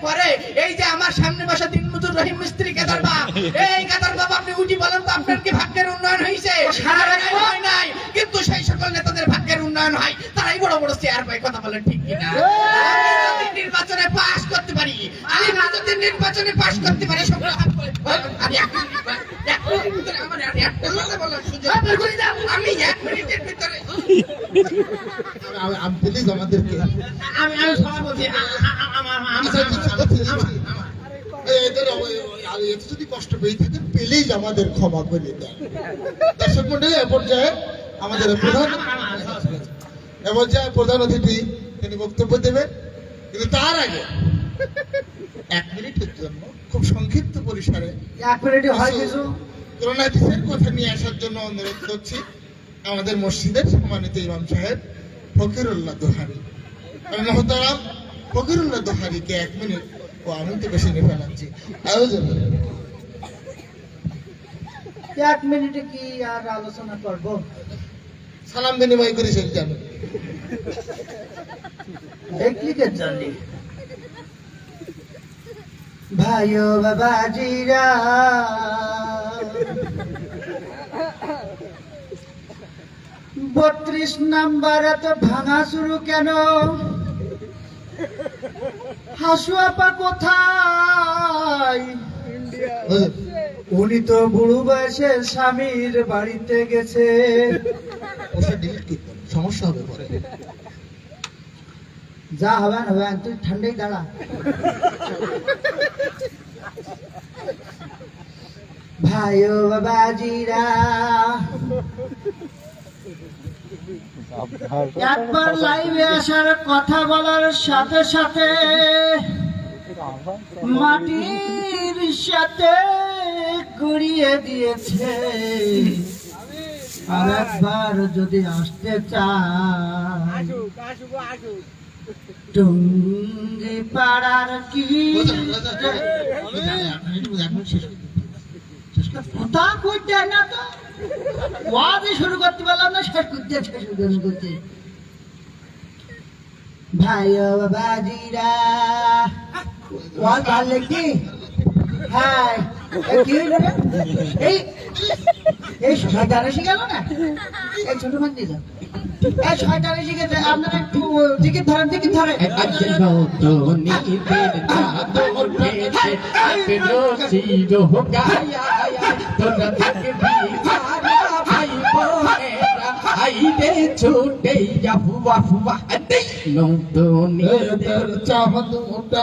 করে এই যে আমার সামনে বসা দিনমজুর রহিম মিস্ত্রি গাদার বাপ, এই গাদার বাপ আপনি উঠি বলেন তো আপনার কি ভাগ্যের উন্নয়ন হয়েছে? হয় নাই, কিন্তু সেই সকল নেতাদের ভাগ্যের উন্নয়ন হয়, তারাই বড় বড় চেয়ার পায়। কথা বলেন ঠিক কিনা? আমি যদি নির্বাচনে পাস করতে পারি, আমি যদি নির্বাচনে পাস করতে পারি, সব আমি এক মিনিটের ভিতরে আমি প্লিজ আমাদেরকে আমি সভাপতি যদি কষ্ট পেয়ে থাকেন প্লিজ আমাদের ক্ষমা করে দেন। দর্শক মন্ডলী, এ পর্যায়ে আমাদের প্রধান অতিথি তিনি বক্তব্য দেবেন, কিন্তু তার আগে 1 মিনিটের জন্য খুব সংক্ষিপ্ত পরিসরে 1 মিনিটে হয় কিছু করোনা হাদিসের কথা নিয়ে আসার জন্য অনুরোধ করছি আমাদের মসজিদের সম্মানিত ইমাম সাহেব ফকিরুল্লাহ দোহারি। মহতারাম ফকিরুল্লাহ দোহারিকে 1 মিনিট, ও আমি তো বেশি নিয়ে ফেলাচ্ছি, 1 মিনিটে কি আর আলোচনা করব? সালাম বিনিময় করি সেই জানো ক্লিকের জন্য ভাইও বাবাজিরা, 32 নাম্বার এত ভাঙা শুরু কেন? হাসু আপা কোথায়? উনি তো বুড়ো বয়সে স্বামীর বাড়িতে গেছে। ওটা ডিলিট করতে সমস্যা হবে পরে। যা হবে না হবে, তুই ঠান্ডায় দাঁড়া। ভাইও বাবাজিরা, একবার লাইভে আসার কথা বলার সাথে সাথে মাটির সাথে গুড়িয়ে দিয়েছে। আর একবার যদি আসতে চায় টুঙ্গি পাড়ার কি কথা কইতে না তো ওয়াজ শুরু করতে পারলাম না, শেষ করতে ভাই বাবাজিরা ওয়াজ ভালো কি? হ্যাঁ এই শয়তানে শিখাল না, এই ছোট মান দিল, এই শয়তানে শিখেছে। আপনারা একটু টিকিট ধরেন, টিকিট ধরেন। ছোটে হুয়া হুয়া নতুন চাহত মোটা